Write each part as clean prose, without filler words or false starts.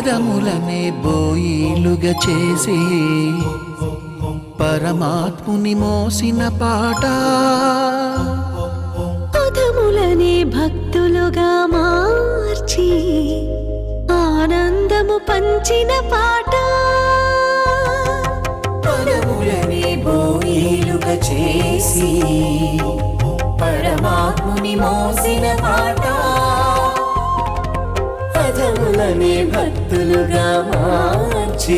పదములనే బోయిలుగా చేసి పరమాత్ముని మోసిన పాట, పదములనే భక్తులుగా మార్చి ఆనందము పంచిన పాట, పదములనే బోయిలుగా చేసి పరమాత్ముని మోసిన పాట, పదములనే భక్తులుగా మార్చి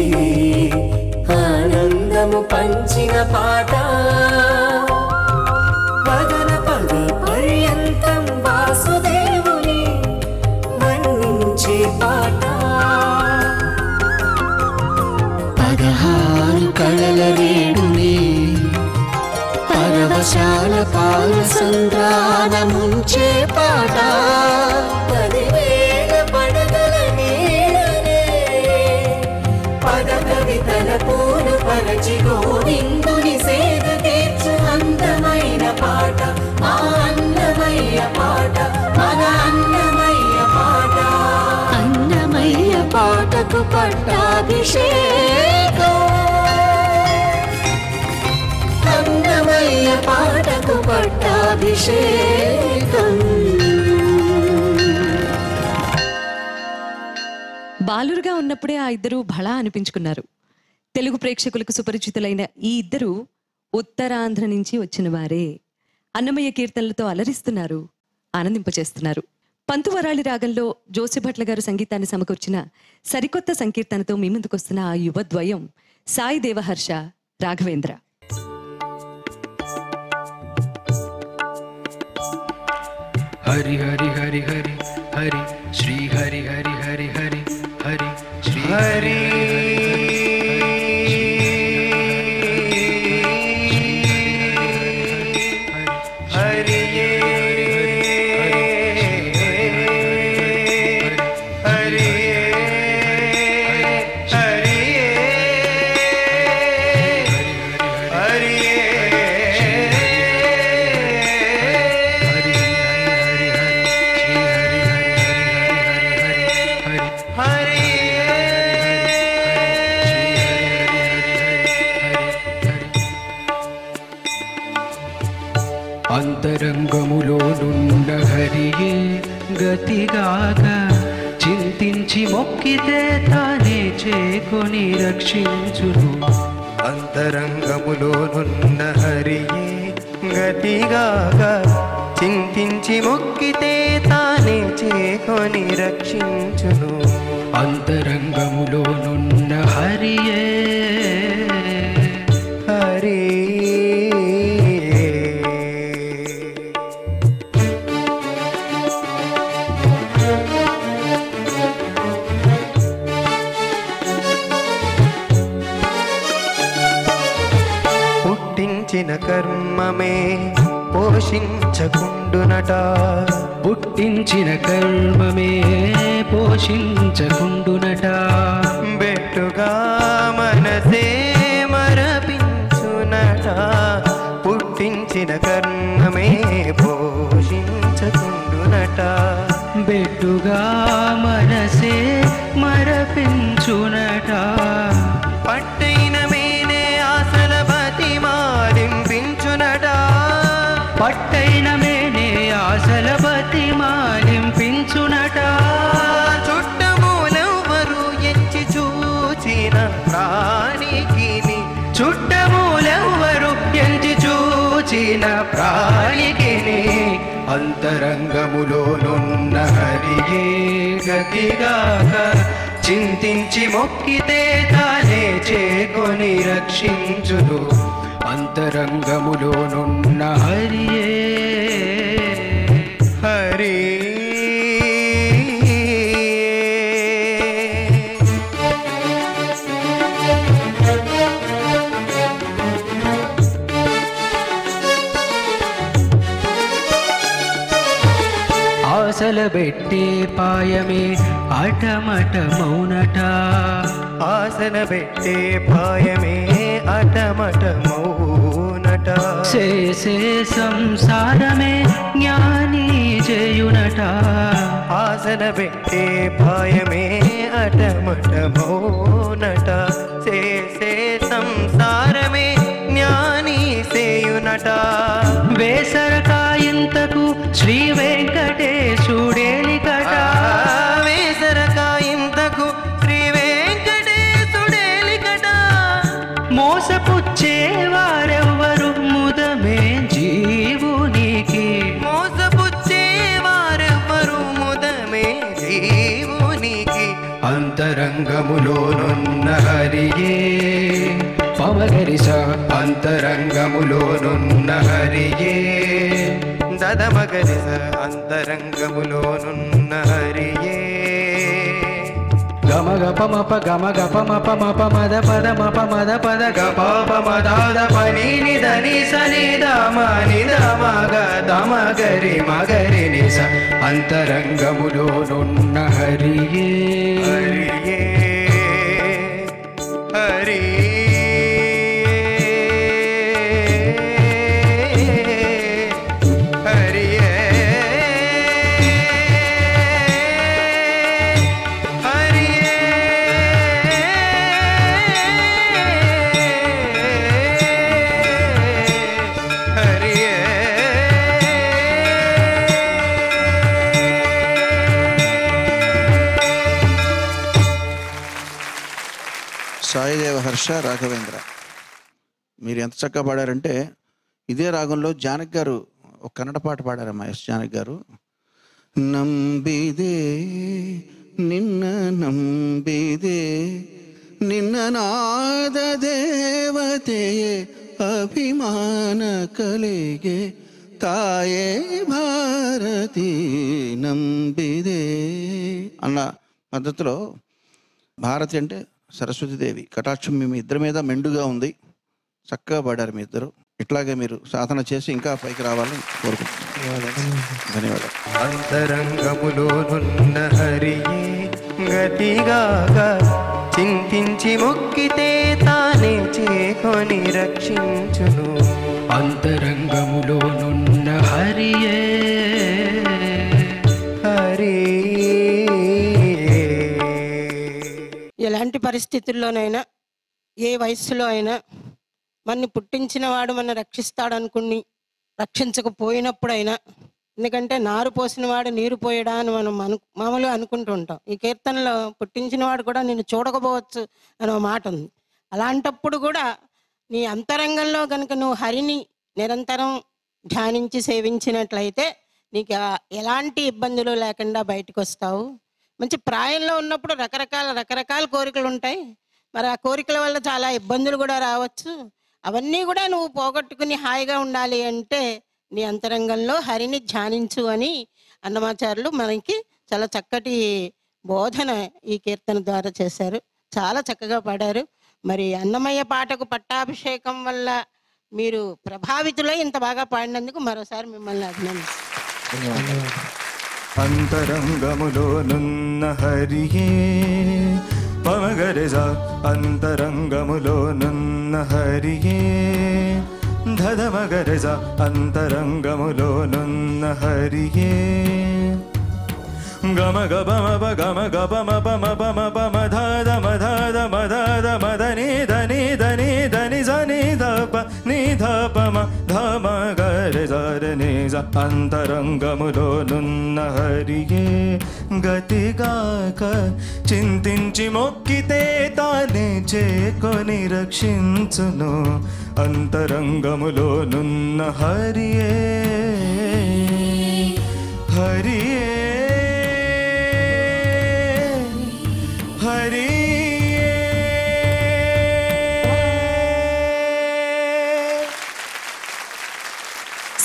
ఆనందము పంచిన పాట, పదన పద పర్యంతం వాసుదేవుని వర్ణించే పాట, 16 కళల రేడుని పరవశాల పాల సంద్రాన ముంచే పాట, 10,000 పడగల నీడనే పద కవితల పూలు పరచి గోవిందుని సేద తీర్చు అందమైన పాట, మా అన్నమయ్య పాట, మన అన్నమయ్య పాట, అన్నమయ్య పాటకు పట్టాభిషేకం, అన్నమయ్య పాటకు పట్టాభిషేకం. బాలురుగా ఉన్నప్పుడే ఆ ఇద్దరు భళా అనిపించుకున్నారు. తెలుగు ప్రేక్షకులకు సుపరిచితులైన ఈ ఇద్దరు ఉత్తరాంధ్ర నుంచి వచ్చిన వారే. అన్నమయ్య కీర్తనలతో అలరిస్తున్నారు, ఆనందింపచేస్తున్నారు. పంతువరాళి రాగంలో జోసిభట్ల గారు సంగీతాన్ని సమకూర్చిన సరికొత్త సంకీర్తనతో మీ ముందుకొస్తున్న ఆ యువద్వయం సాయి దేవహర్ష, రాఘవేంద్ర. హరి హరి హరి హరి హరి శ్రీ హరి హరి హరి హరి హరి శ్రీ హరి హరి అంతరంగములోనున్న హరియే గతిగాక చింతించి మొక్కితే తానే చేకొని రక్షించును. అంతరంగములోనున్న హరియే గతిగాక చింతించి మొక్కితే తానే చేకొని రక్షించును. అంతరంగములోనున్న హరియే హరి పుట్టించిన కర్మమే పోషించకుండునట, పుట్టించిన కర్మమే పోషించకుండునట, బెట్టుగా మనసే మరపించునట, పుట్టించిన కర్మమే పోషించకుండునట, బెట్టుగా మనసే మరపించునట, పట్టైన మేనే ఆశల బతిమాలింపించునట, పట్టైన మేనే ఆశల బతిమాలింపించునట, చుట్టమూలెవ్వరు ఎంచి చూచిన ప్రాణికి, చుట్టమూలెవ్వరు ఎంచి చూచిన ప్రాణికి, అంతరంగములోనున్న హరియే గతిగాక చింతించి మొక్కితే తానే చేకొని రక్షించును. అంతరంగములోనున్న హరియే హరి ఆశల బెట్టే పాయమే అటమట మౌనట, ఆసన పెట్టే పాయమే అటమట మౌనట, చేసే సంసారమే జ్ఞాని చేయునట ఆసన పెట్టే భయమే అటమటమోనట చేసే సంసారమే జ్ఞాని సేయునట వేసరకాయింతకు శ్రీ వెంకటేశుడేలికట వేసరకాయింతకు శ్రీ వెంకటేశుడేలికట మోసపుచ్చేవారెవ్వరు ముదమే జీవునికి మోసపుచ్చేవారెవ్వరు ముదమే జీవునికి అంతరంగములోనున్న హరియే పమగరిస అంతరంగములోనున్న హరియే దదమగరిస అంతరంగములోనున్న హరియే గమ గపమప గమ గపమపమప మద పద మప మద పద గప మదాద పని నిదని సని దమ నిదమగ దమ గరి మగరి నిస అంతరంగములోనున్న హరియే హరియే హరి హరియే సాయిదేవ హర్ష రాఘవేంద్ర, మీరు ఎంత చక్కగా పాడారంటే ఇదే రాగంలో జానకి గారు ఒక కన్నడ పాట పాడారమ్మా. ఎస్ జానకి గారు. నంబిదే నిన్న ನಂಬಿದೆ ನಿನ್ನ ನಾದ ದೇವತೆಯೇ ಅಭಿಮಾನ ಕಲೆಗೆ ತಾಯೇ భారతి నంబిదే అన్న పద్ధతిలో భారతి అంటే సరస్వతీదేవి కటాక్షం మీ ఇద్దరి మీద మెండుగా ఉంది. చక్కగా పాడారు మీ ఇద్దరు. ఇట్లాగే మీరు సాధన చేసి ఇంకా పైకి రావాలని కోరుకుంటున్నాను. ధన్యవాదాలు. అంతరంగములోనున్న హరియే గతిగాక చింతించి మొక్కితే తానే చేకొని రక్షించును. అంతరంగములోనున్న హరియే హరి ఎలాంటి పరిస్థితుల్లోనైనా ఏ వయస్సులో అయినా మనని పుట్టించిన వాడు మన రక్షిస్తాడనుకుని రక్షించకపోయినప్పుడైనా, ఎందుకంటే నారు పోసిన వాడు నీరు పోయడా అని మనం మామూలుగా అనుకుంటూ ఉంటాం. ఈ కీర్తనలో పుట్టించిన వాడు కూడా నేను చూడకపోవచ్చు అనే మాట ఉంది. అలాంటప్పుడు కూడా నీ అంతరంగంలో కనుక నువ్వు హరిని నిరంతరం ధ్యానించి సేవించినట్లయితే నీకు ఎలాంటి ఇబ్బందులు లేకుండా బయటకు వస్తావు. మంచి ప్రాయంలో ఉన్నప్పుడు రకరకాల కోరికలు ఉంటాయి. మరి ఆ కోరికల వల్ల చాలా ఇబ్బందులు కూడా రావచ్చు. అవన్నీ కూడా నువ్వు పోగొట్టుకుని హాయిగా ఉండాలి అంటే నీ అంతరంగంలో హరిని ధ్యానించు అని అన్నమాచార్యులు మనకి చాలా చక్కటి బోధన ఈ కీర్తన ద్వారా చేశారు. చాలా చక్కగా పాడారు. మరి అన్నమయ్య పాటకు పట్టాభిషేకం వల్ల మీరు ప్రభావితులై ఇంత బాగా పాడినందుకు మరోసారి మిమ్మల్ని అభినందిస్తాను. అంతరంగములోనున్న హరియే పమగరిజ అంతరంగములోనున్న హరియే ధదమగరిజ అంతరంగములోనున్న హరియే గమ గమ గమ గమ పమ పమ ధద మధద మధద మదని ధని ధని ధని జని ధప ని ధపమ ధమ గరి జని జ అంతరంగములోనున్న హరియే గతిగాక చింతించి మొక్కితే తానే చేకొని రక్షించును. అంతరంగములోనున్న హరియే హరియే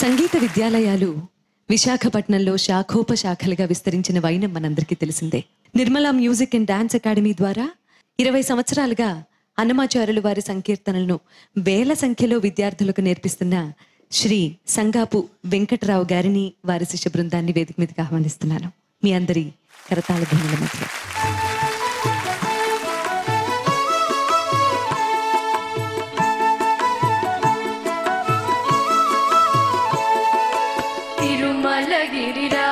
సంగీత విద్యాలయాలు విశాఖపట్నంలో శాఖోపశాఖలుగా విస్తరించిన వైనం మనందరికీ తెలిసిందే. Nirmala music and dance academy ద్వారా 20 సంవత్సరాలుగా అన్నమాచార్యులు వారి సంకీర్తనలను వేల సంఖ్యలో విద్యార్థులకు నేర్పిస్తున్న శ్రీ సంగాపు వెంకటరావు గారిని, వారి శిష్య బృందాన్ని వేదిక మీదకి ఆహ్వానిస్తున్నాను. మీ అందరి కరతాళ ధ్వనుల మధ్య తిరుమలగిరిరా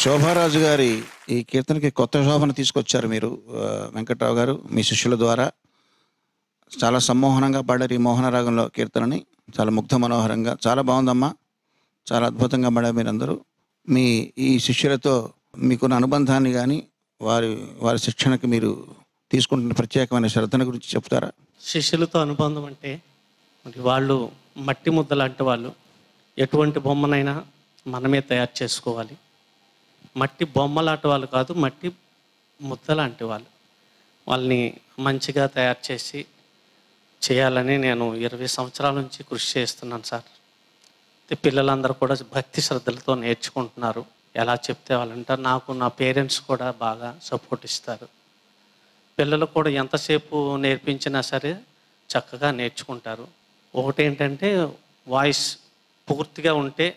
శోభారాజు గారి ఈ కీర్తనకి కొత్త శోభను తీసుకొచ్చారు మీరు, వెంకట్రావు గారు, మీ శిష్యుల ద్వారా. చాలా సమ్మోహనంగా పాడారు ఈ మోహన రాగంలో కీర్తనని, చాలా ముగ్ధ మనోహరంగా. చాలా బాగుందమ్మా, చాలా అద్భుతంగా పాడారు మీరందరూ. మీ ఈ శిష్యులతో మీకున్న అనుబంధాన్ని కానీ వారి శిక్షణకి మీరు తీసుకుంటున్న ప్రత్యేకమైన శ్రద్ధను గురించి చెప్తారా? శిష్యులతో అనుబంధం అంటే మరి వాళ్ళు మట్టి ముద్ద లాంటి వాళ్ళు. ఎటువంటి బొమ్మనైనా మనమే తయారు చేసుకోవాలి. మట్టి బొమ్మలాంటి వాళ్ళు కాదు, మట్టి ముద్ద లాంటి వాళ్ళు. వాళ్ళని మంచిగా తయారు చేయాలని నేను 20 సంవత్సరాల నుంచి కృషి చేస్తున్నాను సార్. పిల్లలందరూ కూడా భక్తి శ్రద్ధలతో నేర్చుకుంటున్నారు. ఎలా చెప్తే వాళ్ళంటారు. నాకు నా పేరెంట్స్ కూడా బాగా సపోర్ట్ ఇస్తారు. పిల్లలు కూడా ఎంతసేపు నేర్పించినా సరే చక్కగా నేర్చుకుంటారు. ఒకటేంటంటే వాయిస్ పూర్తిగా ఉంటే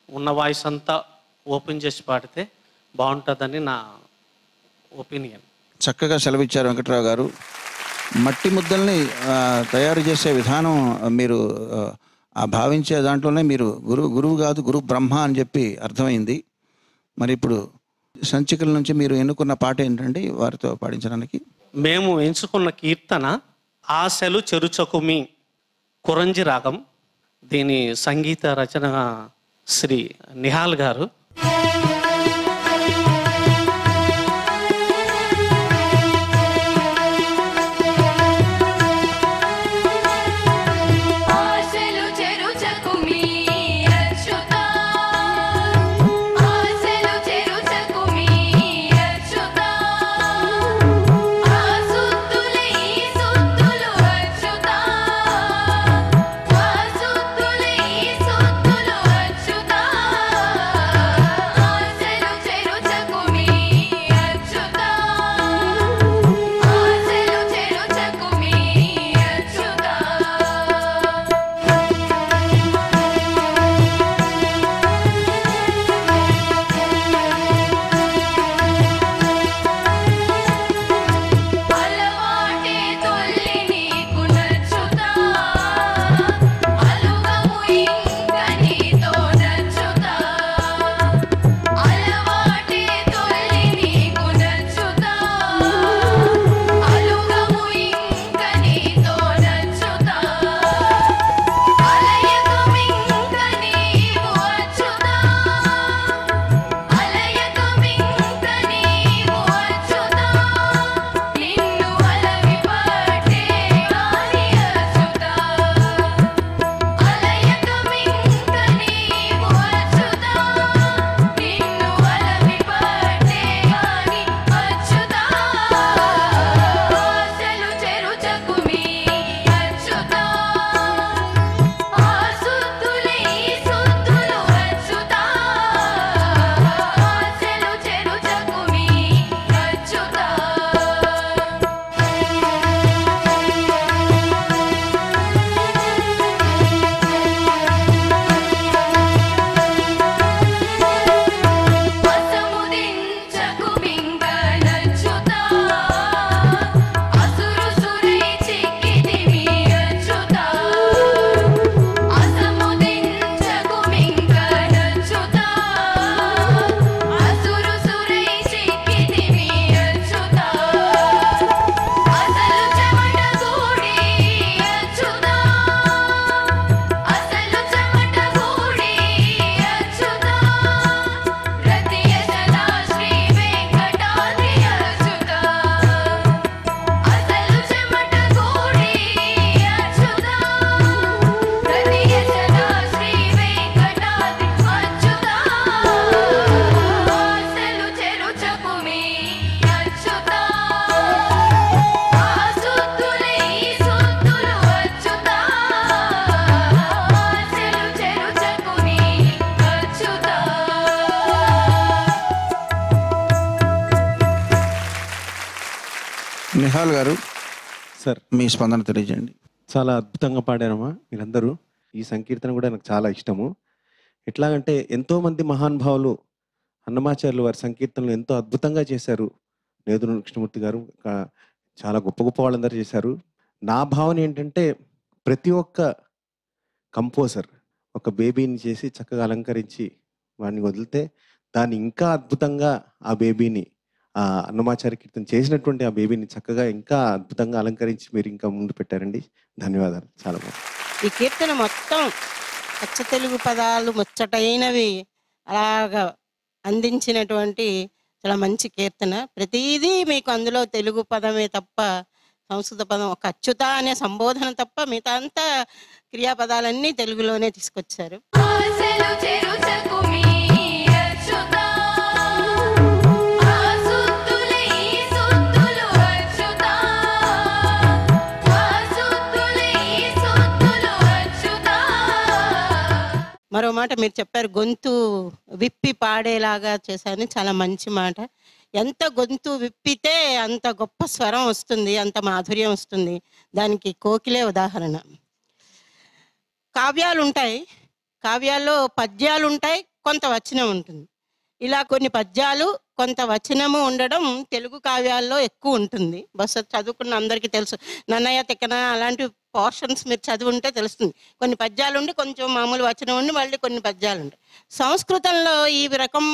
ఉన్న వాయిస్ అంతా ఓపెన్ చేసి పాడితే బాగుంటుందని నా ఒపీనియన్. చక్కగా సెలవిచ్చారు వెంకట్రావు గారు. మట్టి ముద్దల్ని తయారు చేసే విధానం మీరు భావించే దాంట్లోనే మీరు గురువు కాదు, గురు బ్రహ్మ అని చెప్పి అర్థమైంది. మరి ఇప్పుడు సంచికల నుంచి మీరు ఎన్నుకున్న పాట ఏంటండి వారితో పాడించడానికి? మేము ఎంచుకున్న కీర్తన ఆశలు చెరుచకుమి, కురంజి రాగం. దీని సంగీత రచన శ్రీ నిహాల్ గారు. నిహాల్ గారు సార్, మీ స్పందన తెలియజేయండి. చాలా అద్భుతంగా పాడారమ్మా మీరందరూ. ఈ సంకీర్తన కూడా నాకు చాలా ఇష్టము. ఎట్లాగంటే ఎంతోమంది మహానుభావులు అన్నమాచార్యులు వారి సంకీర్తనలు ఎంతో అద్భుతంగా చేశారు. నేదురు కృష్ణమూర్తి గారు చాలా గొప్ప గొప్ప వాళ్ళందరూ చేశారు. నా భావన ఏంటంటే ప్రతి ఒక్క కంపోజర్ ఒక బేబీని చేసి చక్కగా అలంకరించి వాడిని వదిలితే దాన్ని ఇంకా అద్భుతంగా ఆ బేబీని అన్నమాచార్య కీర్తన చేసినటువంటి ఆ బేబీని చక్కగా ఇంకా అద్భుతంగా అలంకరించి మీరు ఇంకా ముందు పెట్టారండి. ధన్యవాదాలు. చాలా బాగుంది. ఈ కీర్తన మొత్తం అచ్చ తెలుగు పదాలు ముచ్చటైనవి అలాగా అందించినటువంటి చాలా మంచి కీర్తన. ప్రతిదీ మీకు అందులో తెలుగు పదమే తప్ప సంస్కృత పదం, ఒక అచ్యుత అనే సంబోధన తప్ప మిగతా అంతా క్రియాపదాలన్నీ తెలుగులోనే తీసుకొచ్చారు. మరో మాట మీరు చెప్పారు, గొంతు విప్పి పాడేలాగా చేశాను. చాలా మంచి మాట. ఎంత గొంతు విప్పితే అంత గొప్ప స్వరం వస్తుంది, అంత మాధుర్యం వస్తుంది. దానికి కోకిలే ఉదాహరణ. కావ్యాలు ఉంటాయి, కావ్యాల్లో పద్యాలు ఉంటాయి, కొంత వచనం ఉంటుంది. ఇలా కొన్ని పద్యాలు కొంత వచనము ఉండడం తెలుగు కావ్యాల్లో ఎక్కువ ఉంటుంది. బస్సు చదువుకున్న అందరికీ తెలుసు. నన్నయ్య తిక్కన అలాంటి పోర్షన్స్ మీరు చదివి ఉంటే తెలుస్తుంది. కొన్ని పద్యాలు ఉండి కొంచెం మామూలు వచనం ఉండి మళ్ళీ కొన్ని పద్యాలు ఉంటాయి. సంస్కృతంలో ఈ రకం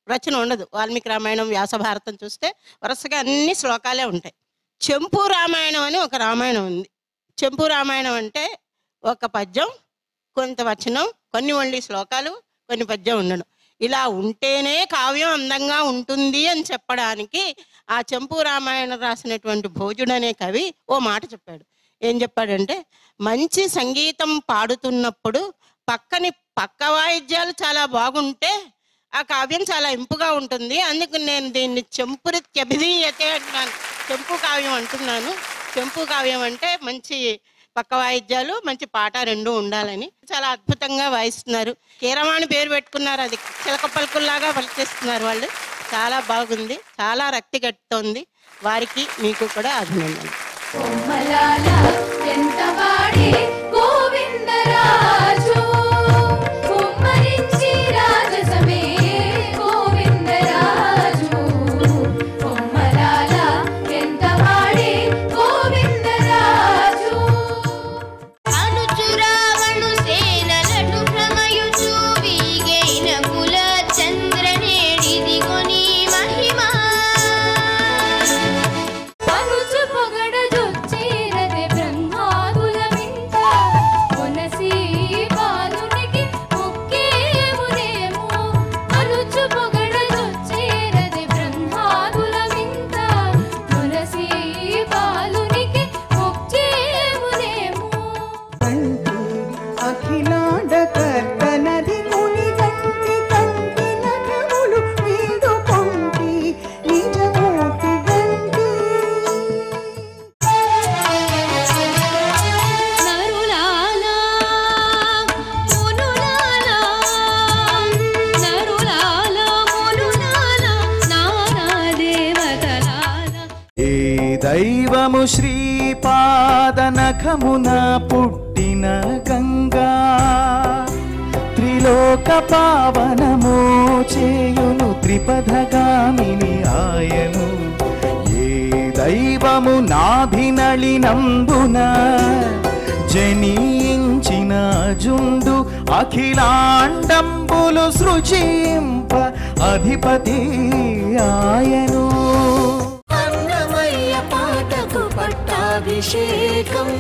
రచన ఉండదు. వాల్మీకి రామాయణం, వ్యాస భారతం చూస్తే వరుసగా అన్ని శ్లోకాలే ఉంటాయి. చెంపు రామాయణం అని ఒక రామాయణం ఉంది. చెంపు రామాయణం అంటే ఒక పద్యం, కొంత వచనం, కొన్ని ఓన్లీ శ్లోకాలు, కొన్ని పద్యం ఉండడం. ఇలా ఉంటేనే కావ్యం అందంగా ఉంటుంది అని చెప్పడానికి ఆ చెంపు రామాయణం రాసినటువంటి భోజుడు అనే కవి ఓ మాట చెప్పాడు. ఏం చెప్పాడంటే, మంచి సంగీతం పాడుతున్నప్పుడు పక్క వాయిద్యాలు చాలా బాగుంటే ఆ కావ్యం చాలా ఇంపుగా ఉంటుంది. అందుకు నేను దీన్ని చెంపురిత్యభిధీయతే అంటున్నాను. చెంపు కావ్యం అంటున్నాను. చెంపు కావ్యం అంటే మంచి పక్క వాయిద్యాలు, మంచి పాట రెండు ఉండాలని. చాలా అద్భుతంగా వాయిస్తున్నారు. కీరవాణి పేరు పెట్టుకున్నారు. అది చిలక పలుకుల్లాగా పలికేస్తున్నారు వాళ్ళు. చాలా బాగుంది, చాలా రక్తి కట్టుతోంది. వారికి మీకు కూడా అభినందనలు. దైవము శ్రీపాదనఖమున పుట్టిన గంగా త్రిలోక పావనము చేయును త్రిపథగామిని ఆయను. ఏ దైవము నాభినళినంబున జనించిన జుండు అఖిలాండంబులు సృజింప అధిపతి ఆయను. అన్నమయ్య పాటకు పట్టాభిషేకం